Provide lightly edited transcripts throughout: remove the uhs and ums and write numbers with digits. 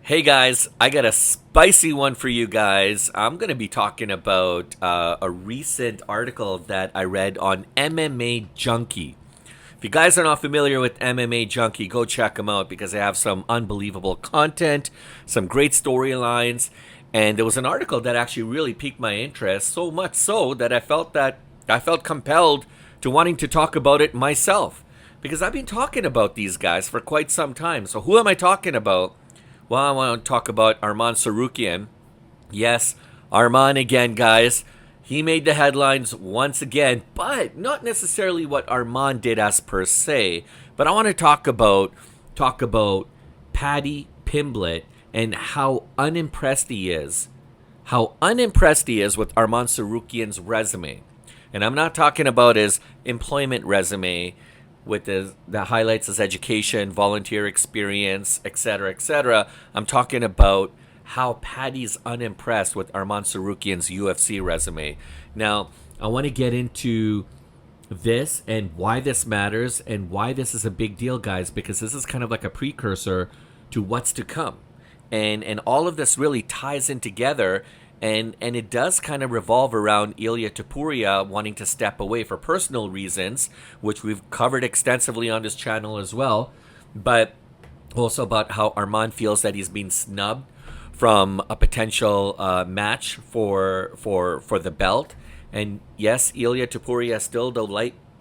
Hey guys, I got a spicy one for you guys. I'm going to be talking about a recent article that I read on MMA Junkie. If you guys are not familiar with MMA Junkie, go check them out because they have some unbelievable content, some great storylines, and there was an article that actually really piqued my interest, so much so that I felt compelled to wanting to talk about it myself because I've been talking about these guys for quite some time. So who am I talking about? Well, I want to talk about Arman Tsarukyan. Yes, Arman again, guys. He made the headlines once again, but not necessarily what Arman did as per se. But I want to talk about Paddy Pimblett and how unimpressed he is. How unimpressed he is with Arman Tsarukyan's resume. And I'm not talking about his employment resume with that highlights his education, volunteer experience, etc., etc. I'm talking about how Paddy's unimpressed with Arman Tsarukyan's UFC resume. Now, I want to get into this and why this matters and why this is a big deal, guys, because this is kind of like a precursor to what's to come. And all of this really ties in together, and it does kind of revolve around Ilia Topuria wanting to step away for personal reasons, which we've covered extensively on this channel as well, but also about how Arman feels that he's been snubbed from a potential match for the belt. And yes, Ilia Topuria is still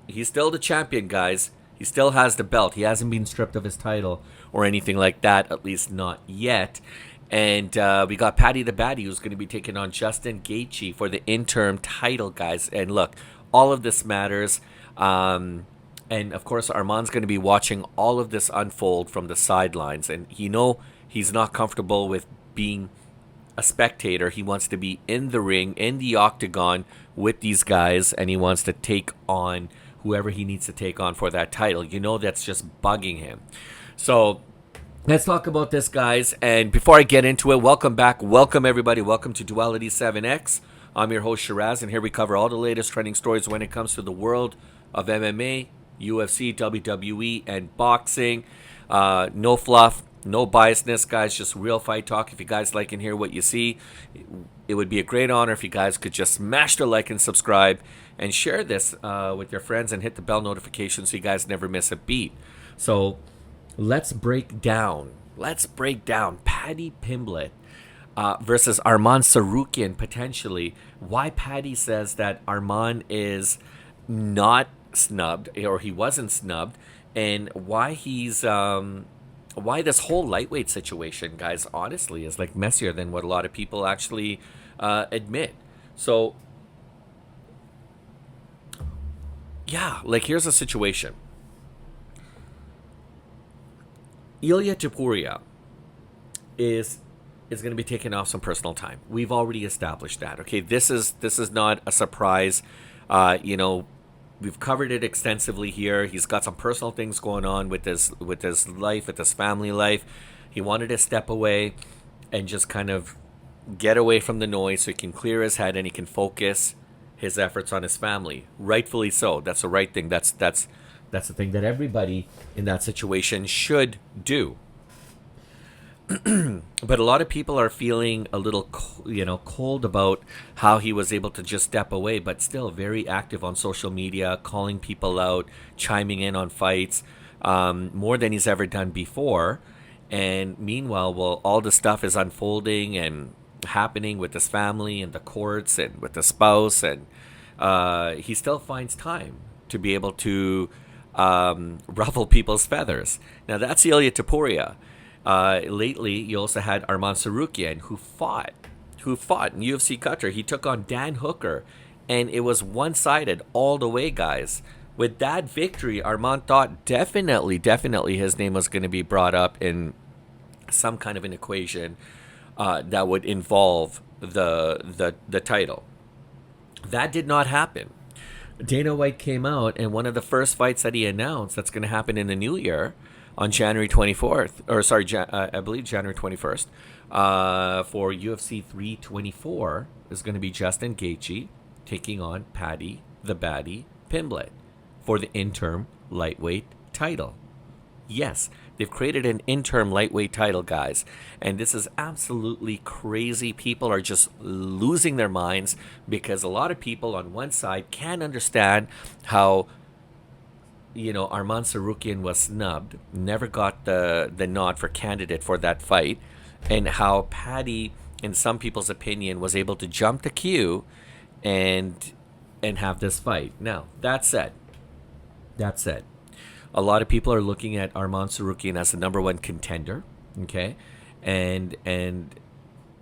he's still the champion, guys. He still has the belt. He hasn't been stripped of his title or anything like that, at least not yet. And we got Paddy the Baddy, who's going to be taking on Justin Gaethje for the interim title, guys. And look, all of this matters. And of course, Arman's going to be watching all of this unfold from the sidelines. And he's not comfortable with being a spectator. He wants to be in the ring, in the octagon with these guys, and he wants to take on whoever he needs to take on for that title. That's just bugging him. So let's talk about this, guys. And before I get into it, welcome back. Welcome, everybody. Welcome to Duality 7X. I'm your host, Shiraz, and here we cover all the latest trending stories when it comes to the world of MMA, UFC, WWE, and boxing. No fluff, no biasness, guys. Just real fight talk. If you guys like and hear what you see, it would be a great honor if you guys could just smash the like and subscribe and share this with your friends and hit the bell notification so you guys never miss a beat. So let's break down Paddy Pimblett versus Arman Tsarukyan potentially. Why Paddy says that Arman is not snubbed, or he wasn't snubbed, and why why this whole lightweight situation, guys, honestly is like messier than what a lot of people actually admit. So yeah, like here's a situation. Ilia Topuria is going to be taking off some personal time. We've already established that. Okay, this is not a surprise. We've covered it extensively here. He's got some personal things going on with his life, with his family life. He wanted to step away and just kind of get away from the noise so he can clear his head and he can focus his efforts on his family. Rightfully so. That's the right thing. That's the thing that everybody in that situation should do. But a lot of people are feeling a little, cold about how he was able to just step away, but still very active on social media, calling people out, chiming in on fights, more than he's ever done before. And meanwhile, all the stuff is unfolding and happening with his family and the courts and with the spouse, and he still finds time to be able to ruffle people's feathers. Now that's Ilia Topuria. Lately, you also had Arman Tsarukyan, who fought in UFC Qatar. He took on Dan Hooker, and it was one-sided all the way, guys. With that victory, Arman thought definitely his name was going to be brought up in some kind of an equation that would involve the title. That did not happen. Dana White came out, and one of the first fights that he announced that's going to happen in the new year on January 24th, I believe January 21st, for UFC 324 is going to be Justin Gaethje taking on Paddy the Baddy Pimblett for the interim lightweight title. Yes, They've created an interim lightweight title, guys. And this is absolutely crazy. People are just losing their minds because a lot of people on one side can't understand how, Arman Tsarukyan was snubbed, never got the nod for candidate for that fight, and how Paddy, in some people's opinion, was able to jump the queue and have this fight. Now, that said, a lot of people are looking at Arman Tsarukyan as the number one contender, okay? And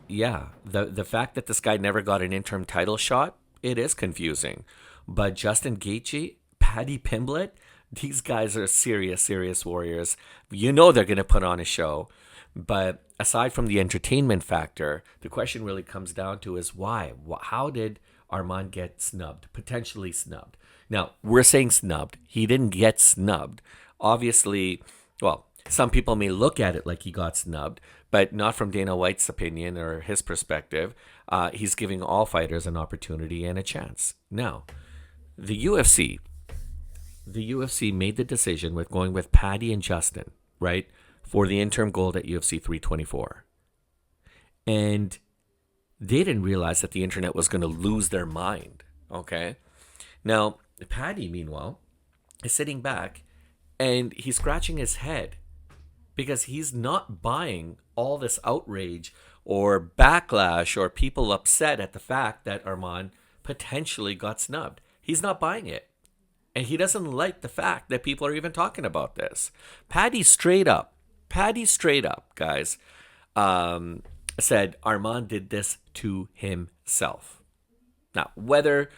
yeah, the fact that this guy never got an interim title shot, it is confusing. But Justin Gaethje, Paddy Pimblett, these guys are serious warriors. They're going to put on a show. But aside from the entertainment factor, the question really comes down to is why? How did Arman get snubbed, potentially snubbed? Now, we're saying snubbed. He didn't get snubbed. Obviously, well, some people may look at it like he got snubbed, but not from Dana White's opinion or his perspective. He's giving all fighters an opportunity and a chance. Now, the UFC made the decision with going with Paddy and Justin, right, for the interim gold at UFC 324. And they didn't realize that the internet was going to lose their mind, okay? Now, Paddy, meanwhile, is sitting back and he's scratching his head because he's not buying all this outrage or backlash or people upset at the fact that Arman potentially got snubbed. He's not buying it. And he doesn't like the fact that people are even talking about this. Paddy straight up, guys, said Arman did this to himself. Now, whether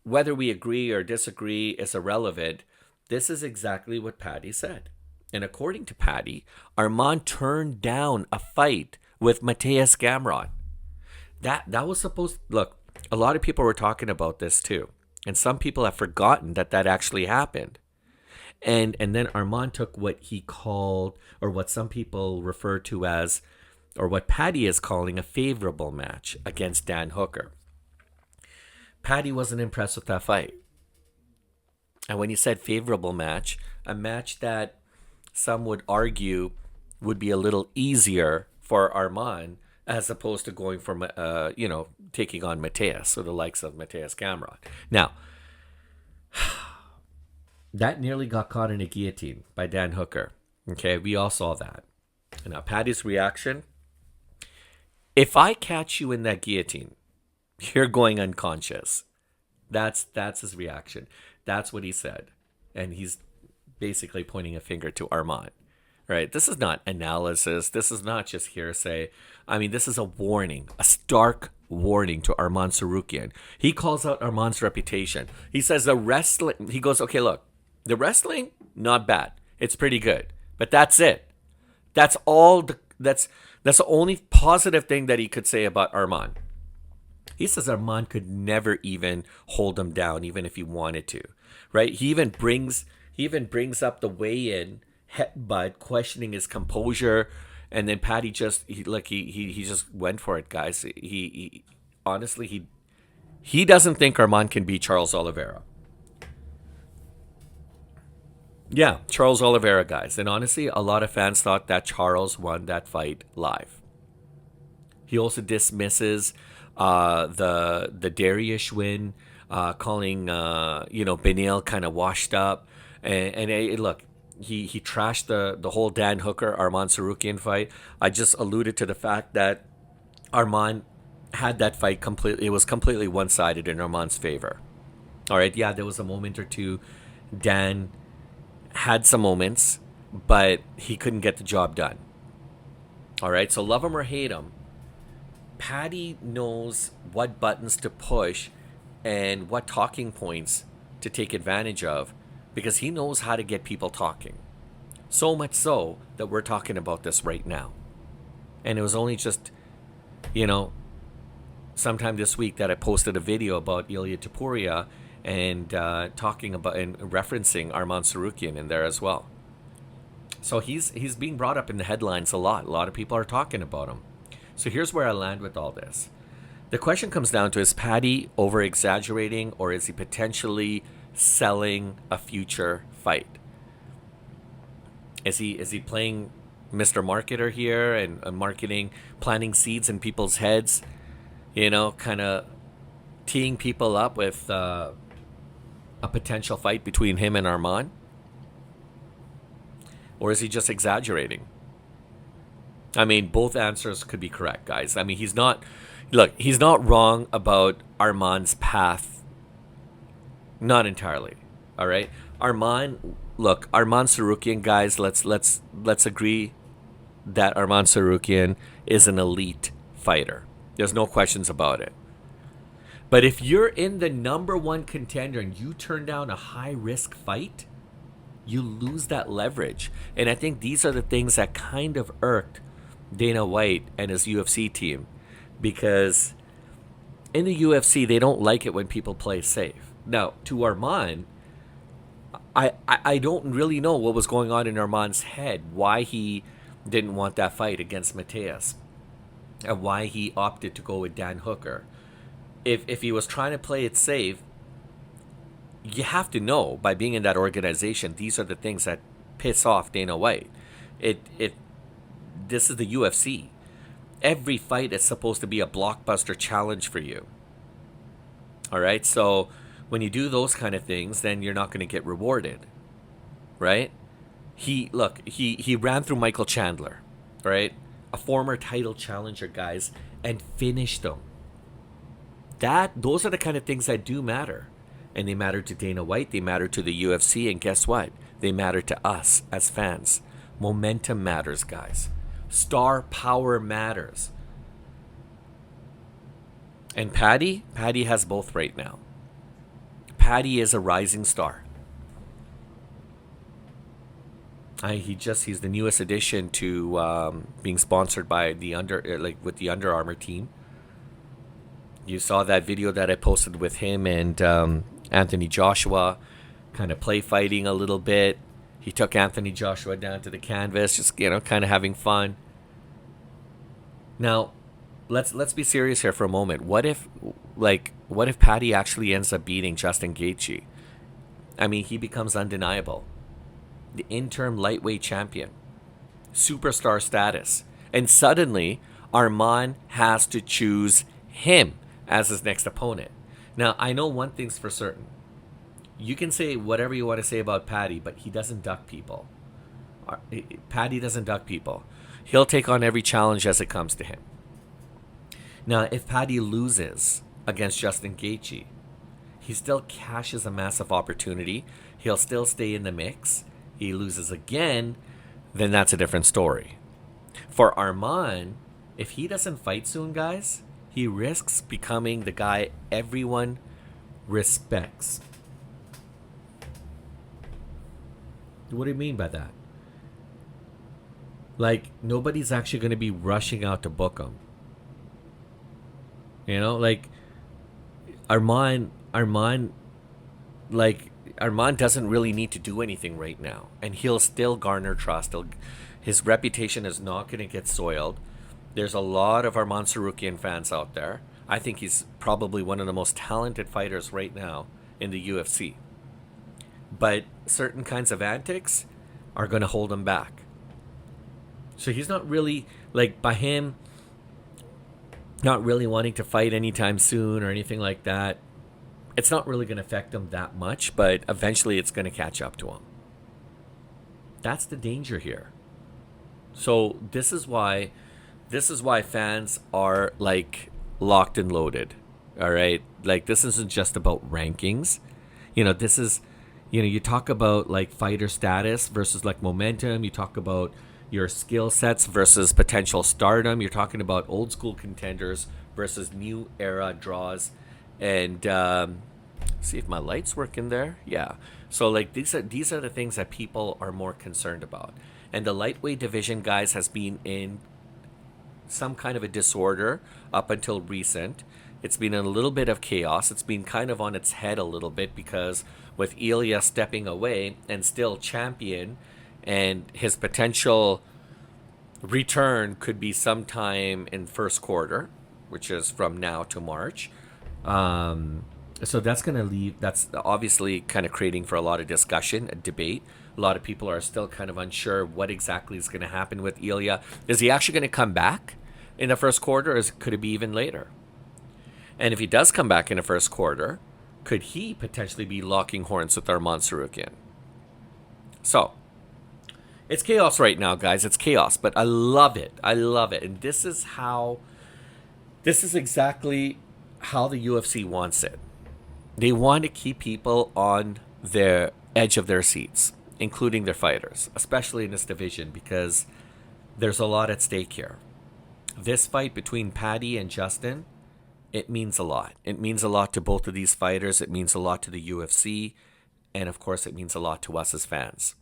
we agree or disagree is irrelevant. This is exactly what Paddy said. And according to Paddy, Arman turned down a fight with Mateusz Gamrot. That was supposed... Look, a lot of people were talking about this too. And some people have forgotten that actually happened. And then Arman took what he called, or what some people refer to as, or what Paddy is calling a favorable match against Dan Hooker. Paddy wasn't impressed with that fight. And when he said favorable match, a match that some would argue would be a little easier for Arman as opposed to going from, taking on Mateusz or the likes of Mateusz Gamrot. Now, that nearly got caught in a guillotine by Dan Hooker. Okay, we all saw that. Now, Paddy's reaction, if I catch you in that guillotine, you're going unconscious. That's his reaction. That's what he said. And he's basically pointing a finger to Arman. Right? This is not analysis. This is not just hearsay. I mean, this is a warning, a stark warning to Arman Tsarukyan. He calls out Arman's reputation. He says he goes, okay, look, the wrestling, not bad. It's pretty good. But that's it. That's the only positive thing that he could say about Arman. He says Arman could never even hold him down, even if he wanted to. Right? He even brings up the weigh-in headbutt, questioning his composure, and then Paddy just he just went for it, guys. He honestly he doesn't think Arman can beat Charles Oliveira. Yeah, Charles Oliveira, guys. And honestly, a lot of fans thought that Charles won that fight live. He also dismisses the Dariush win, calling Beneil kind of washed up, and look. He trashed the whole Dan Hooker Arman Tsarukyan fight. I just alluded to the fact that Arman had that fight completely. It was completely one-sided in Arman's favor. All right, yeah, there was a moment or two. Dan had some moments, but he couldn't get the job done. All right, so love him or hate him, Paddy knows what buttons to push and what talking points to take advantage of, because he knows how to get people talking. So much so that we're talking about this right now. And it was only just, sometime this week that I posted a video about Ilia Topuria and talking about and referencing Arman Tsarukyan in there as well. So he's being brought up in the headlines a lot. A lot of people are talking about him. So here's where I land with all this. The question comes down to, is Paddy over-exaggerating, or is he potentially selling a future fight? Is he playing Mr. Marketer here and marketing, planting seeds in people's heads? Kind of teeing people up with a potential fight between him and Arman? Or is he just exaggerating? I mean, both answers could be correct, guys. I mean, he's not wrong about Arman's path. Not entirely. All right? Arman Tsarukyan, guys, let's agree that Arman Tsarukyan is an elite fighter. There's no questions about it. But if you're in the number one contender and you turn down a high-risk fight, you lose that leverage. And I think these are the things that kind of irked Dana White and his UFC team. Because in the UFC, they don't like it when people play safe. Now, to Arman, I don't really know what was going on in Arman's head, why he didn't want that fight against Mateus, and why he opted to go with Dan Hooker. If he was trying to play it safe, you have to know, by being in that organization, these are the things that piss off Dana White. This is the UFC. Every fight is supposed to be a blockbuster challenge for you. All right? So when you do those kind of things, then you're not going to get rewarded. Right? He ran through Michael Chandler, right? A former title challenger, guys, and finished him. Those are the kind of things that do matter. And they matter to Dana White, they matter to the UFC, and guess what? They matter to us as fans. Momentum matters, guys. Star power matters. And Paddy has both right now. Paddy is a rising star. He's the newest addition to being sponsored by with the Under Armour team. You saw that video that I posted with him and Anthony Joshua kind of play fighting a little bit. He took Anthony Joshua down to the canvas, just kind of having fun. Now, let's be serious here for a moment. What if Paddy actually ends up beating Justin Gaethje? I mean, he becomes undeniable. The interim lightweight champion. Superstar status. And suddenly, Arman has to choose him as his next opponent. Now, I know one thing's for certain. You can say whatever you want to say about Paddy, but he doesn't duck people. Paddy doesn't duck people. He'll take on every challenge as it comes to him. Now, if Paddy loses against Justin Gaethje, he still cashes a massive opportunity. He'll still stay in the mix. He loses again, then that's a different story. For Arman, if he doesn't fight soon, guys, he risks becoming the guy everyone respects. What do you mean by that? Like, nobody's actually going to be rushing out to book him. Like, Arman doesn't really need to do anything right now. And he'll still garner trust. His reputation is not going to get soiled. There's a lot of Arman Tsarukyan fans out there. I think he's probably one of the most talented fighters right now in the UFC. But certain kinds of antics are going to hold him back. So he's not really, by him not really wanting to fight anytime soon or anything like that, it's not really going to affect him that much, but eventually it's going to catch up to him. That's the danger here. So this is why fans are locked and loaded. All right? This isn't just about rankings. This is, you talk about fighter status versus momentum. You talk about your skill sets versus potential stardom. You're talking about old school contenders versus new era draws. And see if my light's working there. Yeah. So these are the things that people are more concerned about. And the lightweight division, guys, has been in some kind of a disorder up until recent. It's been in a little bit of chaos. It's been kind of on its head a little bit because with Ilia stepping away and still champion, and his potential return could be sometime in first quarter, which is from now to March. So that's going to leave, that's obviously kind of creating for a lot of discussion, a debate. A lot of people are still kind of unsure what exactly is going to happen with Ilia. Is he actually going to come back in the first quarter, or could it be even later? And if he does come back in the first quarter, could he potentially be locking horns with Arman Tsarukyan? So, it's chaos right now, guys. It's chaos, but I love it. I love it. And this is exactly how the UFC wants it. They want to keep people on their edge of their seats, including their fighters, especially in this division, because there's a lot at stake here. This fight between Paddy and Justin, it means a lot. It means a lot to both of these fighters. It means a lot to the UFC. And of course, it means a lot to us as fans.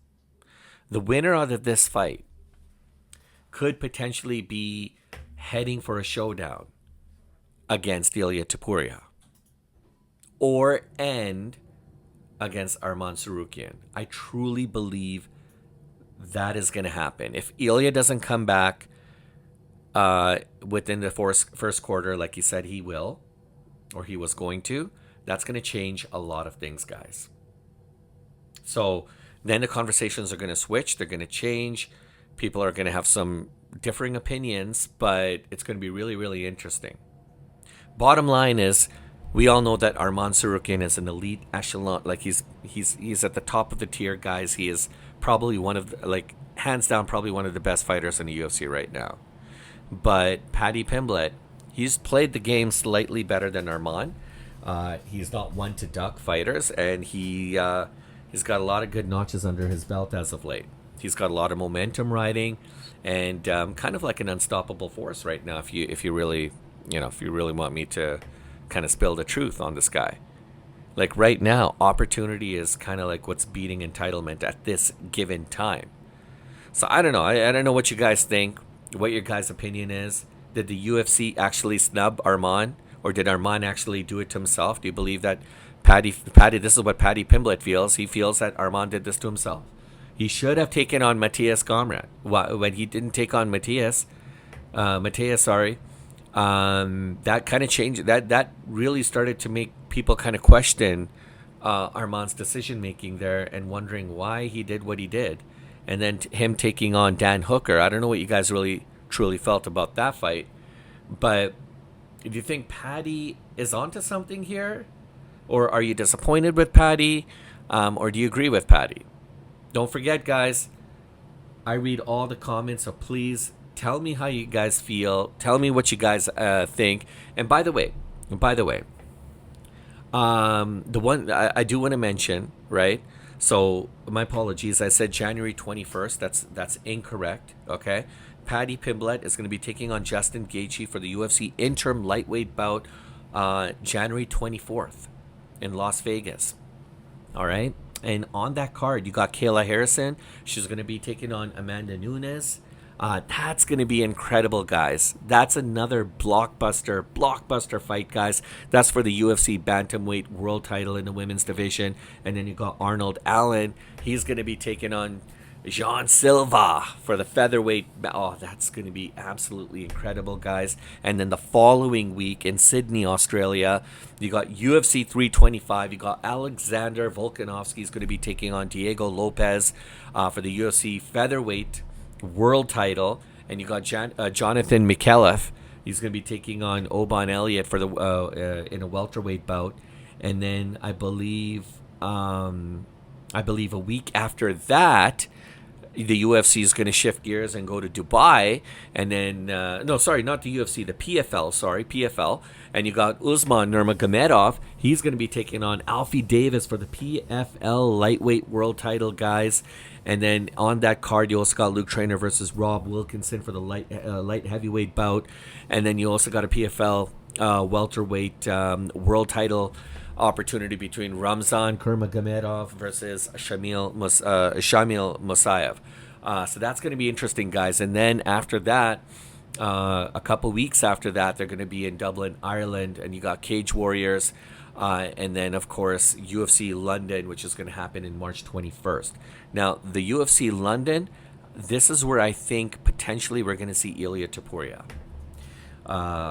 The winner out of this fight could potentially be heading for a showdown against Ilia Topuria, or end against Arman Tsarukyan. I truly believe that is going to happen. If Ilia doesn't come back within the first quarter, like he said he will, or he was going to, that's going to change a lot of things, guys. So then the conversations are going to switch. They're going to change. People are going to have some differing opinions, but it's going to be really, really interesting. Bottom line is, we all know that Arman Tsarukyan is an elite echelon. Like he's at the top of the tier, guys. He is probably one of the, like, hands down, probably one of the best fighters in the UFC right now. But Paddy Pimblett, he's played the game slightly better than Arman. He's not one to duck fighters, and he's got a lot of good notches under his belt as of late. He's got a lot of momentum riding, and kind of like an unstoppable force right now. If you really want me to kind of spill the truth on this guy, like right now, opportunity is kind of like what's beating entitlement at this given time. So I don't know. I don't know what you guys think. What your guys' opinion is. Did the UFC actually snub Arman, or did Arman actually do it to himself? Do you believe that Paddy, this is what Paddy Pimblett feels. He feels that Arman did this to himself. He should have taken on Matthias Comrade. When he didn't take on Matthias, that kind of changed. That really started to make people kind of question Arman's decision making there, and wondering why he did what he did. And then him taking on Dan Hooker. I don't know what you guys really truly felt about that fight, but do you think Paddy is onto something here? Or are you disappointed with Paddy? Or do you agree with Paddy? Don't forget, guys, I read all the comments, so please tell me how you guys feel. Tell me what you guys think. And by the way, the one I do want to mention, right? So my apologies. I said January 21st. That's incorrect. Okay. Paddy Pimblett is going to be taking on Justin Gaethje for the UFC interim lightweight bout January 24th in Las Vegas. All right. And on that card, you got Kayla Harrison. She's going to be taking on Amanda Nunes. That's going to be incredible, guys. That's another blockbuster fight, guys. That's for the UFC bantamweight world title in the women's division. And then you got Arnold Allen. He's going to be taking on Jean Silva for the featherweight. Oh, that's going to be absolutely incredible, guys. And then the following week in Sydney, Australia, you got UFC 325. You got Alexander Volkanovski is going to be taking on Diego Lopez for the UFC featherweight world title. And you got Jonathan Mikheyev. He's going to be taking on Oban Elliott for the in a welterweight bout. And then I believe a week after that, the UFC is going to shift gears and go to Dubai. And then, no, sorry, not the UFC, the PFL. And you got Usman Nurmagomedov. He's going to be taking on Alfie Davis for the PFL lightweight world title, guys. And then on that card, you also got Luke Trainer versus Rob Wilkinson for the light heavyweight bout. And then you also got a PFL welterweight world title opportunity between Ramzan Kurmagomedov versus Shamil Musayev. So that's going to be interesting, guys. And then after that, a couple weeks after that, they're going to be in Dublin, Ireland, and you got Cage Warriors. And then, of course, UFC London, which is going to happen in March 21st. Now, the UFC London, this is where I think potentially we're going to see Ilia Topuria.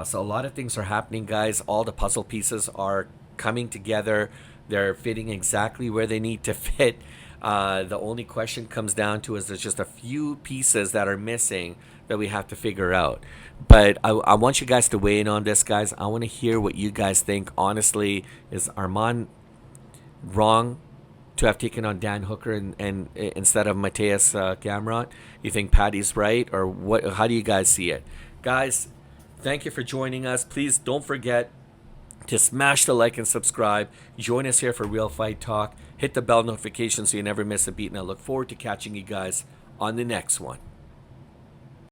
So a lot of things are happening, guys. All the puzzle pieces are coming together. They're fitting exactly where they need to fit. The only question comes down to is there's just a few pieces that are missing that we have to figure out. But I want you guys to weigh in on this, guys. I want to hear what you guys think. Honestly, is Arman wrong to have taken on Dan Hooker and instead of Mateus Gamrot? You think Paddy's right, or what? How do you guys see it, guys? Thank you for joining us. Please don't forget to smash the like and subscribe. Join us here for Real Fight Talk. Hit the bell notification so you never miss a beat, and I look forward to catching you guys on the next one.